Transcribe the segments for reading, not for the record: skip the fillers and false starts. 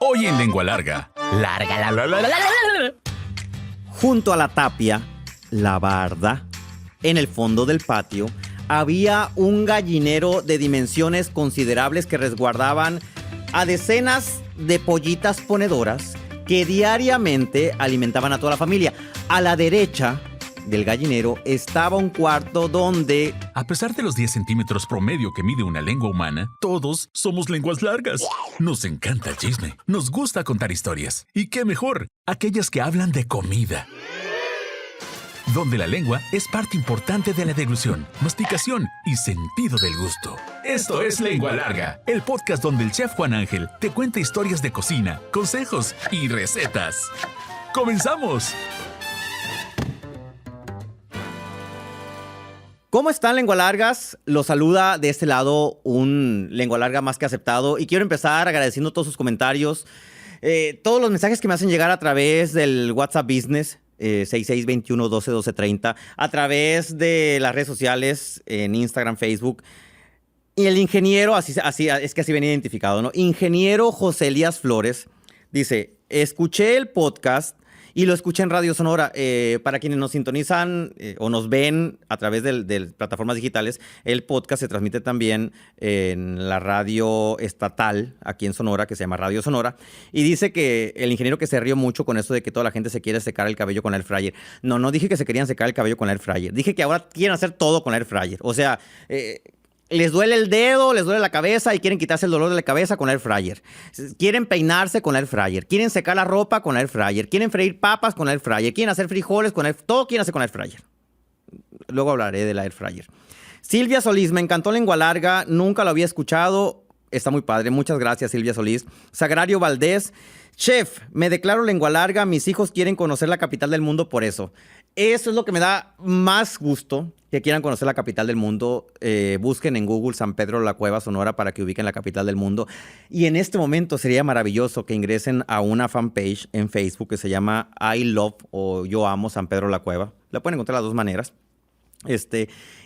Hoy en Lengua Larga. Junto a la tapia, la barda, en el fondo del patio, había un gallinero de dimensiones considerables que resguardaban a decenas de pollitas ponedoras que diariamente alimentaban a toda la familia. A la derecha del gallinero estaba un cuarto donde... A pesar de los 10 centímetros promedio que mide una lengua humana, todos somos lenguas largas. Nos encanta el chisme, nos gusta contar historias. Y qué mejor, aquellas que hablan de comida. Donde la lengua es parte importante de la deglución, masticación y sentido del gusto. Esto es Lengua Larga, el podcast donde el chef Juan Ángel te cuenta historias de cocina, consejos y recetas. ¡Comenzamos! ¿Cómo están, Lengua Largas? Los saluda de este lado un Lengua Larga más que aceptado. Y quiero empezar agradeciendo todos sus comentarios, todos los mensajes que me hacen llegar a través del WhatsApp Business, 6621-12-1230, a través de las redes sociales, en Instagram, Facebook. Y el ingeniero, así es que así venía identificado, ¿no? Ingeniero José Elías Flores dice, escuché el podcast y lo escuché en Radio Sonora. Para quienes nos sintonizan o nos ven a través de plataformas digitales, el podcast se transmite también en la radio estatal aquí en Sonora, que se llama Radio Sonora. Y dice que el ingeniero que se rió mucho con eso de que toda la gente se quiere secar el cabello con el air fryer. No dije que se querían secar el cabello con el air fryer. Dije que ahora quieren hacer todo con el air fryer. O sea... les duele el dedo, les duele la cabeza y quieren quitarse el dolor de la cabeza con air fryer. Quieren peinarse con air fryer. Quieren secar la ropa con air fryer. Quieren freír papas con air fryer. Quieren hacer frijoles con air fryer. Todo quieren hacer con air fryer. Luego hablaré del air fryer. Silvia Solís, me encantó Lengua Larga. Nunca lo había escuchado. Está muy padre. Muchas gracias, Silvia Solís. Sagrario Valdés. Chef, me declaro Lengua Larga. Mis hijos quieren conocer la capital del mundo por eso. Eso es lo que me da más gusto, que quieran conocer la capital del mundo. Busquen en Google San Pedro la Cueva, Sonora, para que ubiquen la capital del mundo. Y en este momento sería maravilloso que ingresen a una fanpage en Facebook que se llama I Love o Yo Amo San Pedro la Cueva. La pueden encontrar de las dos maneras.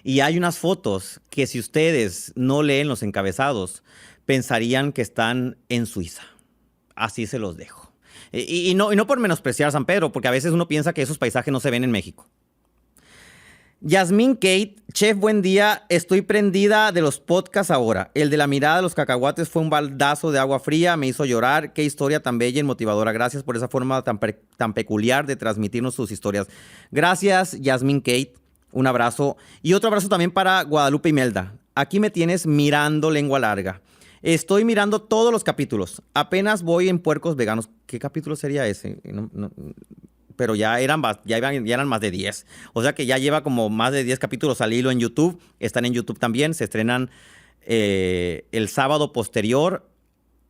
Y hay unas fotos que si ustedes no leen los encabezados, pensarían que están en Suiza. Así se los dejo. Y no por menospreciar San Pedro, porque a veces uno piensa que esos paisajes no se ven en México. Yasmín Kate, chef, buen día. Estoy prendida de los podcasts ahora. El de la mirada de los cacahuates fue un baldazo de agua fría, me hizo llorar. Qué historia tan bella y motivadora. Gracias por esa forma tan peculiar de transmitirnos sus historias. Gracias, Yasmín Kate. Un abrazo. Y otro abrazo también para Guadalupe Imelda. Aquí me tienes mirando Lengua Larga. Estoy mirando todos los capítulos. Apenas voy en Puercos Veganos. ¿Qué capítulo sería ese? Pero ya eran más de 10. O sea que ya lleva como más de 10 capítulos al hilo en YouTube. Están en YouTube también. Se estrenan el sábado posterior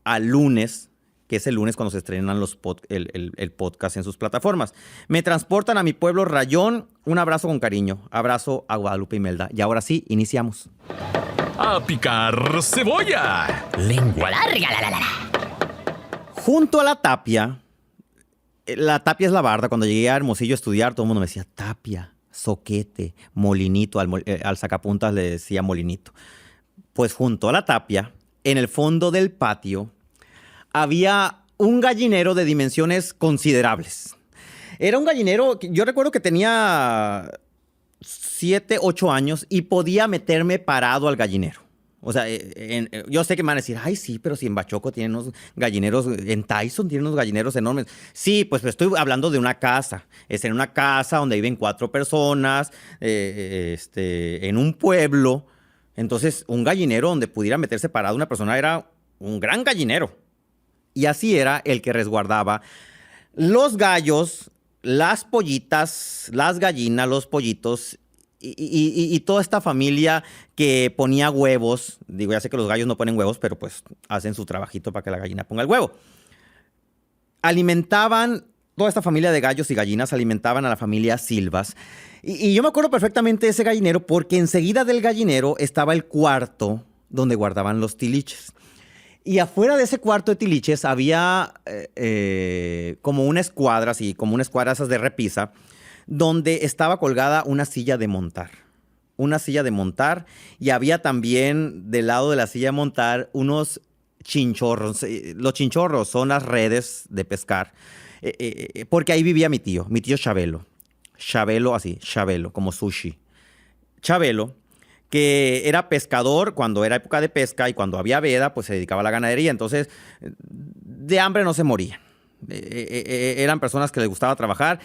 al lunes, que es el lunes cuando se estrenan el podcast en sus plataformas. Me transportan a mi pueblo Rayón. Un abrazo con cariño. Abrazo a Guadalupe Imelda. Y ahora sí, iniciamos. ¡A picar cebolla! Lengua Larga. Junto a la tapia es la barda. Cuando llegué a Hermosillo a estudiar, todo el mundo me decía tapia, soquete, molinito. Al sacapuntas le decía molinito. Pues junto a la tapia, en el fondo del patio, había un gallinero de dimensiones considerables. Era un gallinero, yo recuerdo que tenía 7, 8 años y podía meterme parado al gallinero. O sea, yo sé que me van a decir, ay, sí, pero si en Bachoco tienen unos gallineros, en Tyson tienen unos gallineros enormes. Sí, pues estoy hablando de una casa. Es en una casa donde viven 4 personas, en un pueblo. Entonces, un gallinero donde pudiera meterse parado una persona era un gran gallinero. Y así era el que resguardaba los gallos, las pollitas, las gallinas, los pollitos y toda esta familia que ponía huevos. Digo, ya sé que los gallos no ponen huevos, pero pues hacen su trabajito para que la gallina ponga el huevo. Alimentaban, toda esta familia de gallos y gallinas alimentaban a la familia Silvas. Y yo me acuerdo perfectamente de ese gallinero porque enseguida del gallinero estaba el cuarto donde guardaban los tiliches. Y afuera de ese cuarto de tiliches había como una escuadra, así, como una escuadra esas de repisa, donde estaba colgada una silla de montar. Una silla de montar, y había también del lado de la silla de montar unos chinchorros. Los chinchorros son las redes de pescar. Porque ahí vivía mi tío Chabelo. Chabelo, así, Chabelo, como sushi. Chabelo, que era pescador cuando era época de pesca y cuando había veda, pues se dedicaba a la ganadería. Entonces, de hambre no se morían. Eran personas que les gustaba trabajar.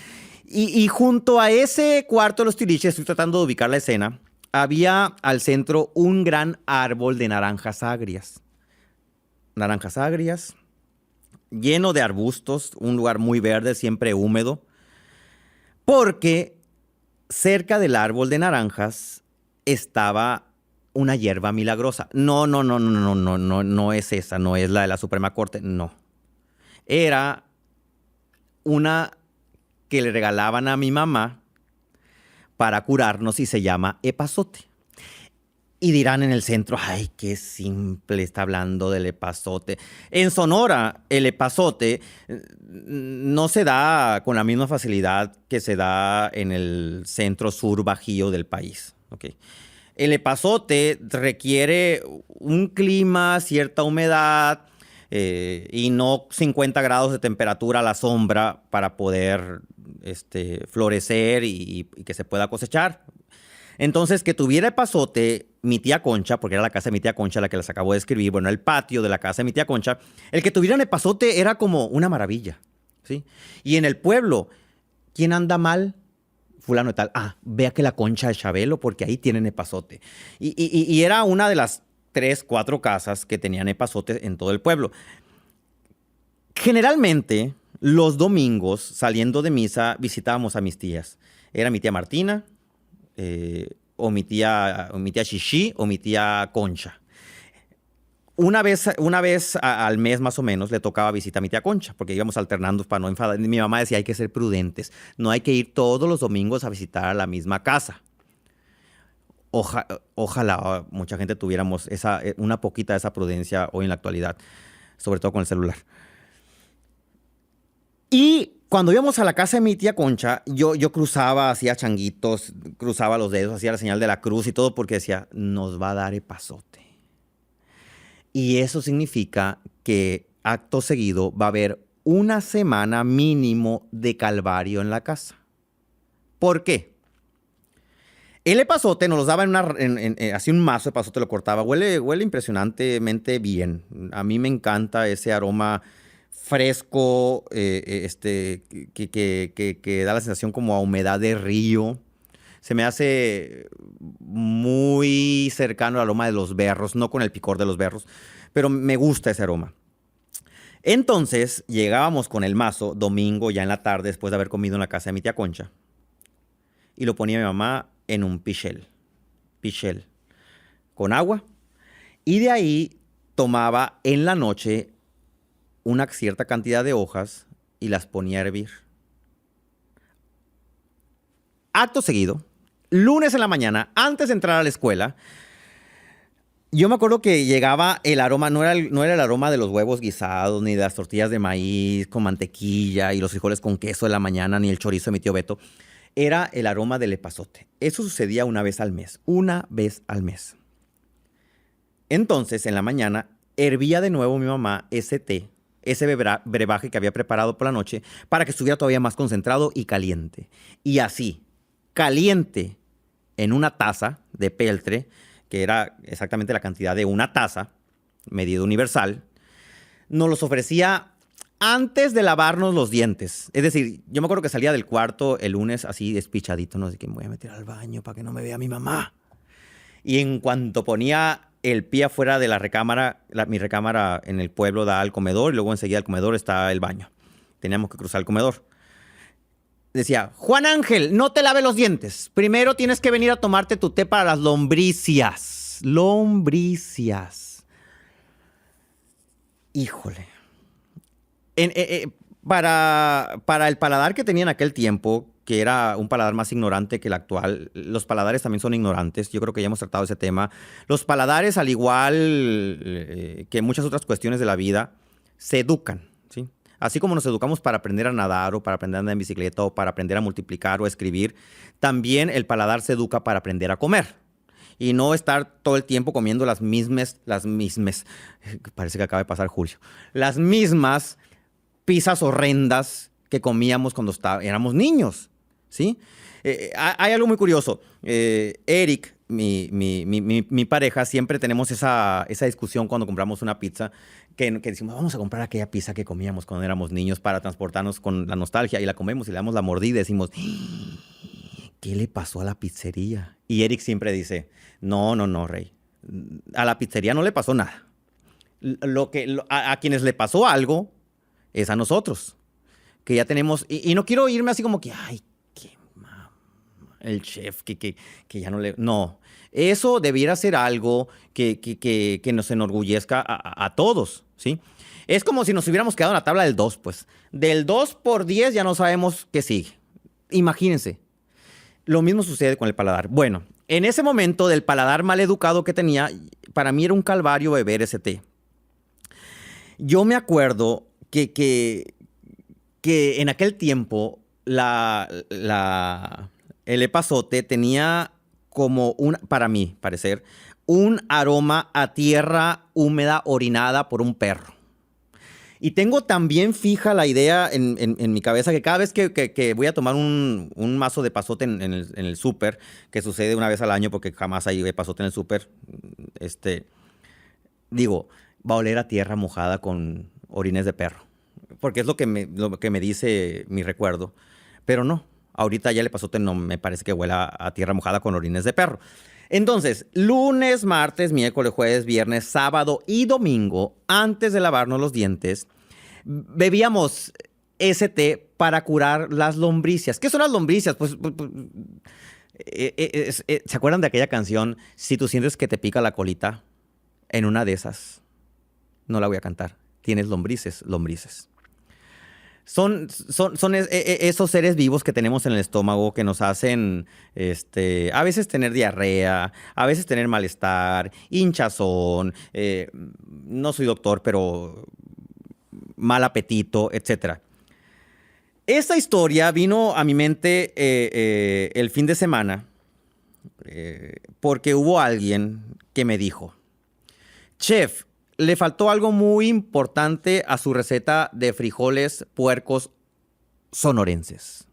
Y junto a ese cuarto de los tiliches, estoy tratando de ubicar la escena, había al centro un gran árbol de naranjas agrias. Naranjas agrias, lleno de arbustos, un lugar muy verde, siempre húmedo. Porque cerca del árbol de naranjas estaba una hierba milagrosa. No es esa, no es la de la Suprema Corte, no. Era una que le regalaban a mi mamá para curarnos y se llama epazote. Y dirán en el centro, ay, qué simple está hablando del epazote. En Sonora, el epazote no se da con la misma facilidad que se da en el centro sur bajío del país. ¿Okay? El epazote requiere un clima, cierta humedad y no 50 grados de temperatura a la sombra para poder florecer y que se pueda cosechar. Entonces, que tuviera epazote, mi tía Concha, porque era la casa de mi tía Concha la que les acabo de describir, bueno, el patio de la casa de mi tía Concha, el que tuvieran epazote era como una maravilla, ¿sí? Y en el pueblo, ¿quién anda mal? Fulano y tal. Ah, vea que la Concha de Chabelo, porque ahí tienen epazote. Y era una de las 3, 4 casas que tenían epazote en todo el pueblo. Generalmente, los domingos, saliendo de misa, visitábamos a mis tías. Era mi tía Martina, o mi tía Shishi o mi tía Concha. Una vez al mes más o menos le tocaba visita a mi tía Concha, porque íbamos alternando para no enfadar. Mi mamá decía, hay que ser prudentes, no hay que ir todos los domingos a visitar a la misma casa. Ojalá mucha gente tuviéramos una poquita de esa prudencia hoy en la actualidad, sobre todo con el celular. Y cuando íbamos a la casa de mi tía Concha, yo cruzaba, hacía changuitos, cruzaba los dedos, hacía la señal de la cruz y todo porque decía, nos va a dar epazote. Y eso significa que acto seguido va a haber una semana mínimo de calvario en la casa. ¿Por qué? El epazote nos los daba así un mazo de epazote, lo cortaba. Huele impresionantemente bien. A mí me encanta ese aroma fresco, que da la sensación como a humedad de río. Se me hace muy cercano al aroma de los berros, no con el picor de los berros, pero me gusta ese aroma. Entonces llegábamos con el mazo domingo ya en la tarde después de haber comido en la casa de mi tía Concha y lo ponía mi mamá en un pichel con agua y de ahí tomaba en la noche una cierta cantidad de hojas y las ponía a hervir. Acto seguido, lunes en la mañana, antes de entrar a la escuela, yo me acuerdo que llegaba el aroma, no era el aroma de los huevos guisados, ni de las tortillas de maíz con mantequilla y los frijoles con queso de la mañana, ni el chorizo de mi tío Beto. Era el aroma del epazote. Eso sucedía una vez al mes. Entonces, en la mañana, hervía de nuevo mi mamá ese té, ese brebaje que había preparado por la noche, para que estuviera todavía más concentrado y caliente. Y así, caliente en una taza de peltre, que era exactamente la cantidad de una taza, medida universal, nos los ofrecía antes de lavarnos los dientes. Es decir, yo me acuerdo que salía del cuarto el lunes así despichadito, no sé qué, me voy a meter al baño para que no me vea mi mamá. Y en cuanto ponía el pie afuera de la recámara, mi recámara en el pueblo da al comedor y luego enseguida al comedor está el baño. Teníamos que cruzar el comedor. Decía, Juan Ángel, no te laves los dientes. Primero tienes que venir a tomarte tu té para las lombricias. Lombricias. Híjole. Para el paladar que tenía en aquel tiempo, que era un paladar más ignorante que el actual, los paladares también son ignorantes. Yo creo que ya hemos tratado ese tema. Los paladares, al igual que muchas otras cuestiones de la vida, se educan, ¿sí? Así como nos educamos para aprender a nadar o para aprender a andar en bicicleta o para aprender a multiplicar o a escribir, también el paladar se educa para aprender a comer. y no estar todo el tiempo comiendo las mismas, parece que acaba de pasar Julio, las mismas pizzas horrendas que comíamos cuando éramos niños, ¿sí? Hay algo muy curioso. Eric, mi pareja, siempre tenemos esa discusión cuando compramos una pizza, que decimos, vamos a comprar aquella pizza que comíamos cuando éramos niños para transportarnos con la nostalgia, y la comemos y le damos la mordida y decimos, ¿qué le pasó a la pizzería? Y Eric siempre dice, no, Rey, a la pizzería no le pasó nada. A quienes le pasó algo es a nosotros, que ya tenemos, y no quiero irme así como que, ay, el chef, que ya no le... No, eso debiera ser algo que nos enorgullezca a todos, ¿sí? Es como si nos hubiéramos quedado en la tabla del 2, pues. Del 2 por 10 ya no sabemos qué sigue. Imagínense. Lo mismo sucede con el paladar. Bueno, en ese momento del paladar mal educado que tenía, para mí era un calvario beber ese té. Yo me acuerdo que en aquel tiempo el epazote tenía como para mí parecer, un aroma a tierra húmeda orinada por un perro. Y tengo también fija la idea en mi cabeza que cada vez que voy a tomar un mazo de epazote en el súper, que sucede una vez al año porque jamás hay epazote en el súper, digo, va a oler a tierra mojada con orines de perro. Porque es lo que me dice mi recuerdo. Pero no. Ahorita ya el epazote no me parece que huela a tierra mojada con orines de perro. Entonces, lunes, martes, miércoles, jueves, viernes, sábado y domingo, antes de lavarnos los dientes, bebíamos ese té para curar las lombricias. ¿Qué son las lombricias? ¿Se acuerdan de aquella canción? Si tú sientes que te pica la colita, en una de esas, no la voy a cantar, tienes lombrices. Son esos seres vivos que tenemos en el estómago que nos hacen a veces tener diarrea, a veces tener malestar, hinchazón, no soy doctor, pero mal apetito, etc. Esta historia vino a mi mente el fin de semana porque hubo alguien que me dijo, chef, le faltó algo muy importante a su receta de frijoles puercos sonorenses.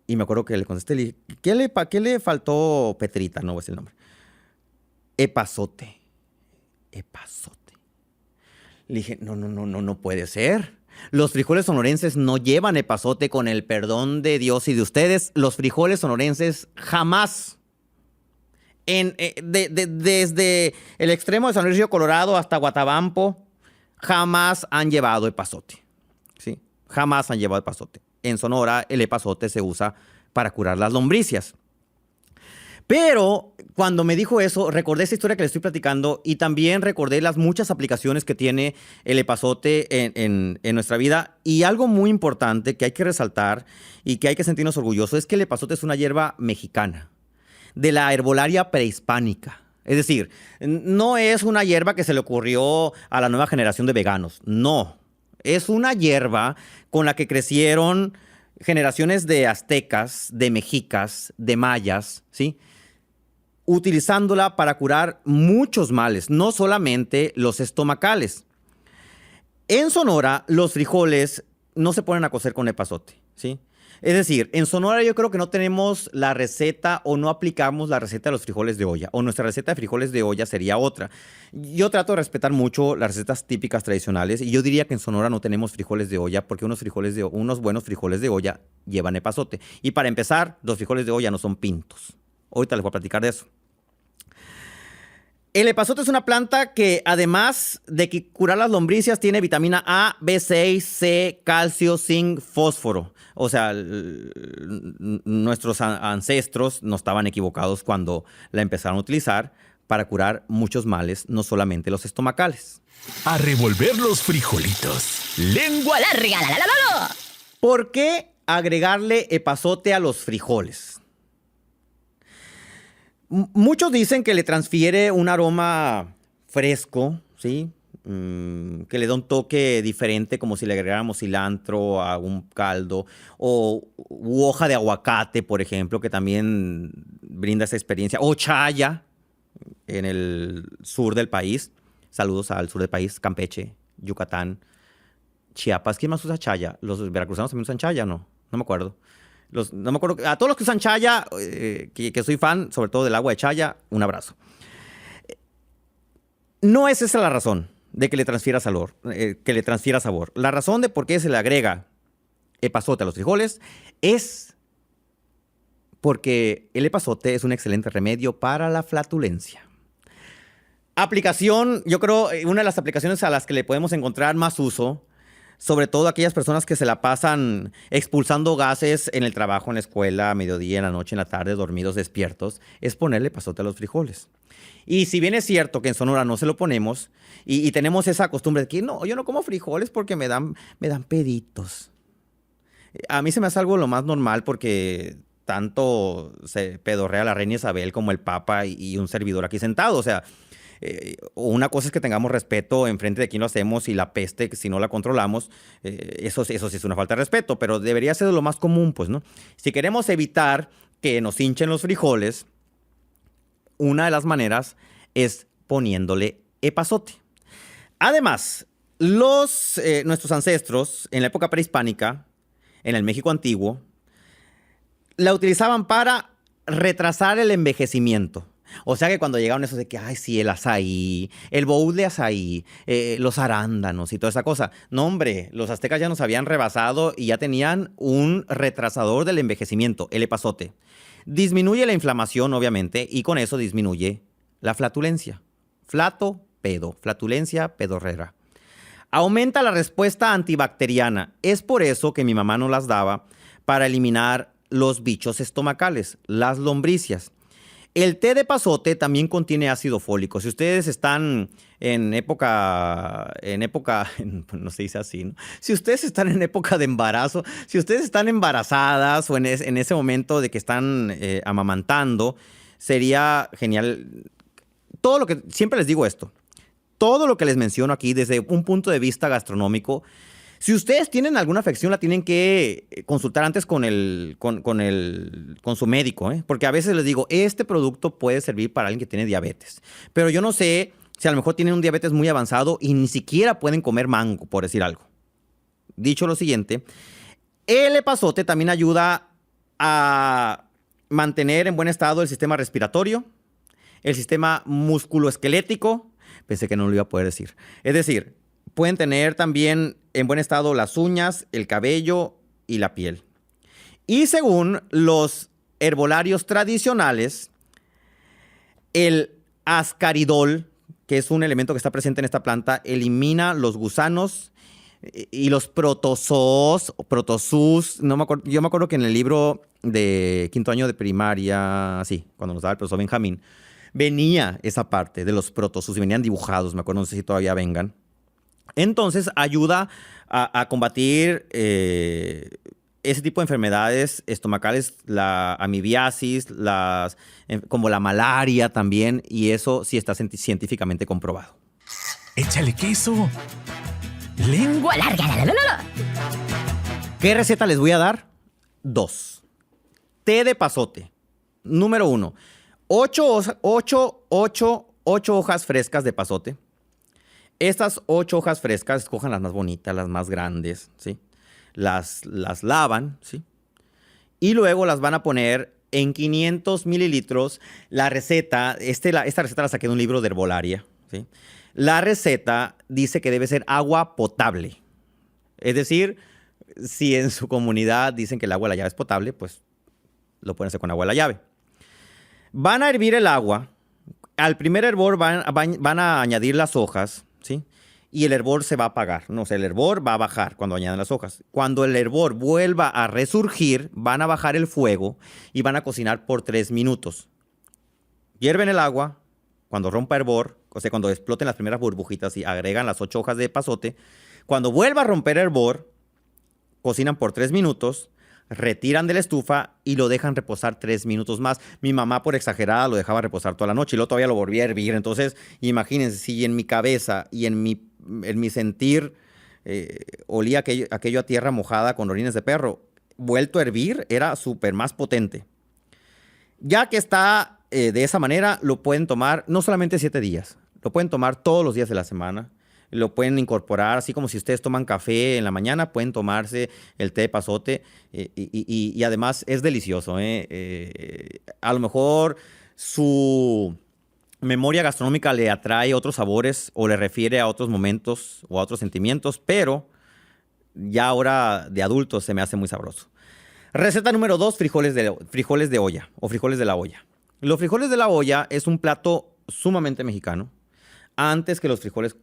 Y me acuerdo que le contesté, le dije, ¿qué le faltó, Petrita? No voy a decir el nombre. Epazote. Le dije, no puede ser. Los frijoles sonorenses no llevan epazote, con el perdón de Dios y de ustedes. Los frijoles sonorenses jamás... desde el extremo de San Luis Río Colorado hasta Guatabampo, jamás han llevado epazote, ¿sí? Jamás han llevado epazote. En Sonora, el epazote se usa para curar las lombricias. Pero cuando me dijo eso, recordé esa historia que le estoy platicando y también recordé las muchas aplicaciones que tiene el epazote en nuestra vida. Y algo muy importante que hay que resaltar y que hay que sentirnos orgullosos es que el epazote es una hierba mexicana, de la herbolaria prehispánica. Es decir, no es una hierba que se le ocurrió a la nueva generación de veganos. No. Es una hierba con la que crecieron generaciones de aztecas, de mexicas, de mayas, ¿sí? Utilizándola para curar muchos males, no solamente los estomacales. En Sonora, los frijoles no se ponen a cocer con epazote, ¿sí? Es decir, en Sonora yo creo que no tenemos la receta o no aplicamos la receta de los frijoles de olla. O nuestra receta de frijoles de olla sería otra. Yo trato de respetar mucho las recetas típicas tradicionales y yo diría que en Sonora no tenemos frijoles de olla porque unos buenos frijoles de olla llevan epazote. Y para empezar, los frijoles de olla no son pintos. Ahorita les voy a platicar de eso. El epazote es una planta que, además de curar las lombricias, tiene vitamina A, B6, C, calcio, zinc, fósforo. O sea, nuestros ancestros no estaban equivocados cuando la empezaron a utilizar para curar muchos males, no solamente los estomacales. A revolver los frijolitos. ¡Lengua larga! ¿Por qué agregarle epazote a los frijoles? Muchos dicen que le transfiere un aroma fresco, ¿sí? que le da un toque diferente, como si le agregáramos cilantro a un caldo, u hoja de aguacate, por ejemplo, que también brinda esa experiencia, o chaya en el sur del país. Saludos al sur del país, Campeche, Yucatán, Chiapas. ¿Quién más usa chaya? ¿Los veracruzanos también usan chaya? No me acuerdo. No me acuerdo. A todos los que usan chaya, que soy fan, sobre todo del agua de chaya, un abrazo. No es esa la razón de que le transfiera sabor. La razón de por qué se le agrega epazote a los frijoles es porque el epazote es un excelente remedio para la flatulencia. Aplicación, yo creo, una de las aplicaciones a las que le podemos encontrar más uso, sobre todo aquellas personas que se la pasan expulsando gases en el trabajo, en la escuela, a mediodía, en la noche, en la tarde, dormidos, despiertos, es ponerle epazote a los frijoles. Y si bien es cierto que en Sonora no se lo ponemos, y tenemos esa costumbre de que no, yo no como frijoles porque me dan peditos. A mí se me hace algo lo más normal porque tanto se pedorrea la reina Isabel como el Papa y un servidor aquí sentado. O sea, una cosa es que tengamos respeto enfrente de quien lo hacemos y la peste, que si no la controlamos, eso sí es una falta de respeto, pero debería ser lo más común, pues, ¿no? Si queremos evitar que nos hinchen los frijoles, una de las maneras es poniéndole epazote. Además, nuestros ancestros en la época prehispánica, en el México antiguo, la utilizaban para retrasar el envejecimiento. O sea que cuando llegaron esos de que, ay, sí, el azaí, el bowl de azaí, los arándanos y toda esa cosa. No, hombre, los aztecas ya nos habían rebasado y ya tenían un retrasador del envejecimiento, el epazote. Disminuye la inflamación, obviamente, y con eso disminuye la flatulencia. Flatulencia pedorrera. Aumenta la respuesta antibacteriana. Es por eso que mi mamá nos las daba para eliminar los bichos estomacales, las lombricias. El té de epazote también contiene ácido fólico. Si ustedes están en época, no se dice así, ¿no? Si ustedes están en época de embarazo, si ustedes están embarazadas o en ese momento de que están amamantando, sería genial. Siempre les digo esto, todo lo que les menciono aquí desde un punto de vista gastronómico, si ustedes tienen alguna afección, la tienen que consultar antes con su médico, ¿eh? Porque a veces les digo, este producto puede servir para alguien que tiene diabetes. Pero yo no sé si a lo mejor tienen un diabetes muy avanzado y ni siquiera pueden comer mango, por decir algo. Dicho lo siguiente, el epazote también ayuda a mantener en buen estado el sistema respiratorio, el sistema musculoesquelético. Pensé que no lo iba a poder decir. Es decir, pueden tener también en buen estado las uñas, el cabello y la piel. Y según los herbolarios tradicionales, el ascaridol, que es un elemento que está presente en esta planta, elimina los gusanos y los protozoos, no me acuerdo, yo me acuerdo que en el libro de quinto año de primaria, sí, cuando nos daba el profesor Benjamín, venía esa parte de los protozoos y venían dibujados, me acuerdo, no sé si todavía vengan. Entonces ayuda a combatir ese tipo de enfermedades estomacales, la amibiasis, como la malaria también, y eso sí está científicamente comprobado. ¡Échale queso! ¡Lengua larga! ¿Qué receta les voy a dar? 2. Té de epazote. Número 1. 8 hojas frescas de epazote. Estas 8 hojas frescas, escojan las más bonitas, las más grandes, ¿sí? Las lavan, ¿sí? Y luego las van a poner en 500 mililitros. La receta, esta receta la saqué de un libro de herbolaria, ¿sí? La receta dice que debe ser agua potable. Es decir, si en su comunidad dicen que el agua de la llave es potable, pues lo pueden hacer con agua de la llave. Van a hervir el agua. Al primer hervor van a añadir las hojas, ¿sí? Y el hervor se va a apagar. No, o sea, el hervor va a bajar cuando añadan las hojas. Cuando el hervor vuelva a resurgir, van a bajar el fuego y van a cocinar por 3 minutos. Hierven el agua. Cuando rompa hervor, o sea, cuando exploten las primeras burbujitas y agregan las 8 hojas de epazote, cuando vuelva a romper hervor, cocinan por 3 minutos, retiran de la estufa y lo dejan reposar 3 minutos más. Mi mamá, por exagerada, lo dejaba reposar toda la noche y luego todavía lo volvía a hervir. Entonces, imagínense, si en mi cabeza y en mi en mi sentir, olía aquello a tierra mojada con orines de perro. Vuelto a hervir, era súper más potente. Ya que está de esa manera, lo pueden tomar no solamente 7 días, lo pueden tomar todos los días de la semana. Lo pueden incorporar, así como si ustedes toman café en la mañana, pueden tomarse el té de pasote y además es delicioso. A lo mejor su memoria gastronómica le atrae otros sabores o le refiere a otros momentos o a otros sentimientos, pero ya ahora de adulto se me hace muy sabroso. Receta número 2, frijoles de olla o frijoles de la olla. Los frijoles de la olla es un plato sumamente mexicano. Antes que los frijoles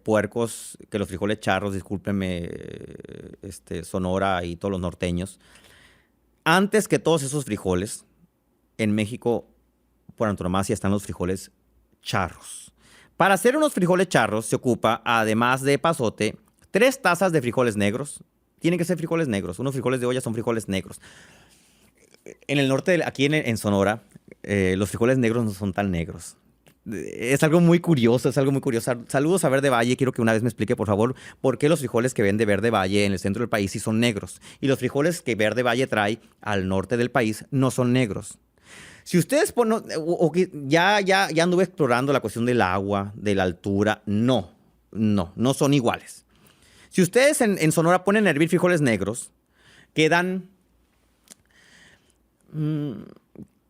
puercos, que los frijoles charros, discúlpenme, Sonora y todos los norteños. Antes que todos esos frijoles, en México, por antonomasia, están los frijoles charros. Para hacer unos frijoles charros se ocupa, además de epazote, 3 tazas de frijoles negros. Tienen que ser frijoles negros. Unos frijoles de olla son frijoles negros. En el norte, aquí en Sonora, los frijoles negros no son tan negros. Es algo muy curioso, Saludos a Verde Valle. Quiero que una vez me explique, por favor, por qué los frijoles que vende Verde Valle en el centro del país sí son negros. Y los frijoles que Verde Valle trae al norte del país no son negros. Si ustedes ya anduve explorando la cuestión del agua, de la altura, no son iguales. Si ustedes en Sonora ponen a hervir frijoles negros, quedan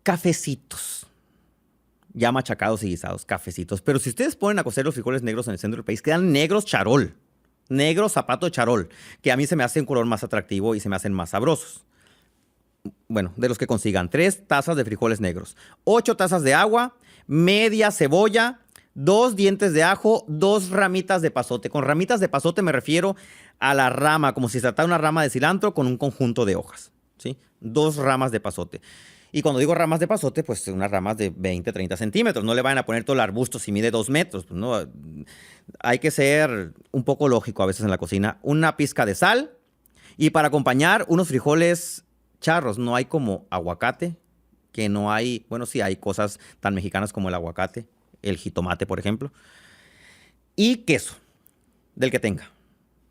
cafecitos. Ya machacados y guisados, cafecitos. Pero si ustedes ponen a cocer los frijoles negros en el centro del país, quedan negros charol. Negro zapato de charol. Que a mí se me hace un color más atractivo y se me hacen más sabrosos. Bueno, de los que consigan. 3 tazas de frijoles negros. 8 tazas de agua. Media cebolla. 2 dientes de ajo. 2 ramitas de pasote. Con ramitas de pasote me refiero a la rama, como si se tratara una rama de cilantro con un conjunto de hojas. ¿Sí? 2 ramas de pasote. Y cuando digo ramas de pasote, pues unas ramas de 20, 30 centímetros. No le vayan a poner todo el arbusto si mide 2 metros. Pues no. Hay que ser un poco lógico a veces en la cocina. Una pizca de sal. Y para acompañar, unos frijoles charros. No hay como aguacate. Que no hay... Bueno, sí hay cosas tan mexicanas como el aguacate. El jitomate, por ejemplo. Y queso. Del que tenga.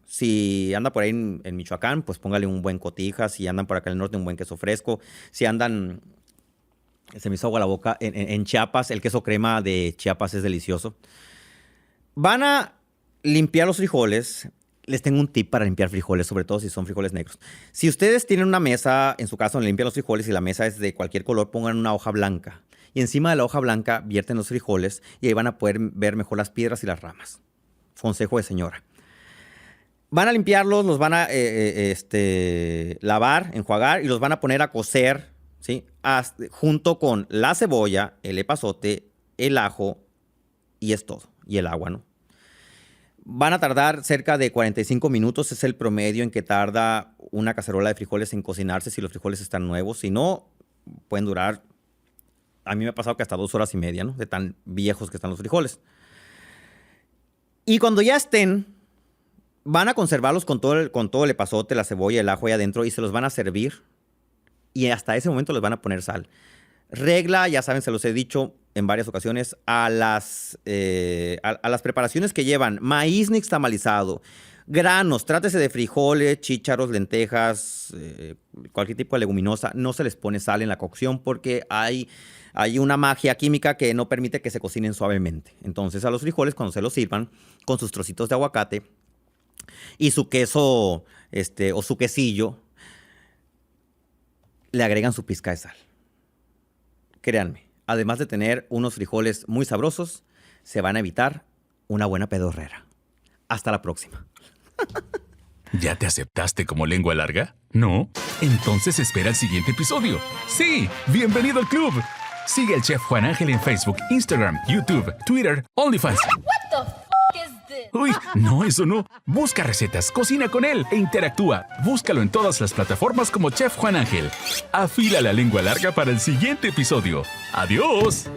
Si anda por ahí en Michoacán, pues póngale un buen cotija. Si andan por acá en el norte, un buen queso fresco. Si andan, se me hizo agua la boca, en Chiapas, el queso crema de Chiapas es delicioso. Van a limpiar los frijoles. Les tengo un tip para limpiar frijoles, sobre todo si son frijoles negros. Si ustedes tienen una mesa, en su casa, donde limpian los frijoles y la mesa es de cualquier color, pongan una hoja blanca. Y encima de la hoja blanca vierten los frijoles y ahí van a poder ver mejor las piedras y las ramas. Consejo de señora. Van a limpiarlos, los van a lavar, enjuagar y los van a poner a cocer, ¿sí? Junto con la cebolla, el epazote, el ajo y es todo. Y el agua, ¿no? Van a tardar cerca de 45 minutos. Es el promedio en que tarda una cacerola de frijoles en cocinarse si los frijoles están nuevos. Si no, pueden durar, a mí me ha pasado que hasta 2 horas y media, ¿no? De tan viejos que están los frijoles. Y cuando ya estén, van a conservarlos con todo el epazote, la cebolla, el ajo ahí adentro y se los van a servir. Y hasta ese momento les van a poner sal. Regla, ya saben, se los he dicho en varias ocasiones, a las preparaciones que llevan maíz nixtamalizado, granos, trátese de frijoles, chícharos, lentejas, cualquier tipo de leguminosa, no se les pone sal en la cocción porque hay una magia química que no permite que se cocinen suavemente. Entonces a los frijoles, cuando se los sirvan, con sus trocitos de aguacate y su queso o su quesillo, le agregan su pizca de sal. Créanme, además de tener unos frijoles muy sabrosos, se van a evitar una buena pedorrera. Hasta la próxima. ¿Ya te aceptaste como lengua larga? ¿No? Entonces espera el siguiente episodio. ¡Sí! ¡Bienvenido al club! Sigue al Chef Juan Ángel en Facebook, Instagram, YouTube, Twitter, OnlyFans. Uy, no, eso no. Busca recetas, cocina con él e interactúa. Búscalo en todas las plataformas como Chef Juan Ángel. Afila la lengua larga para el siguiente episodio. ¡Adiós!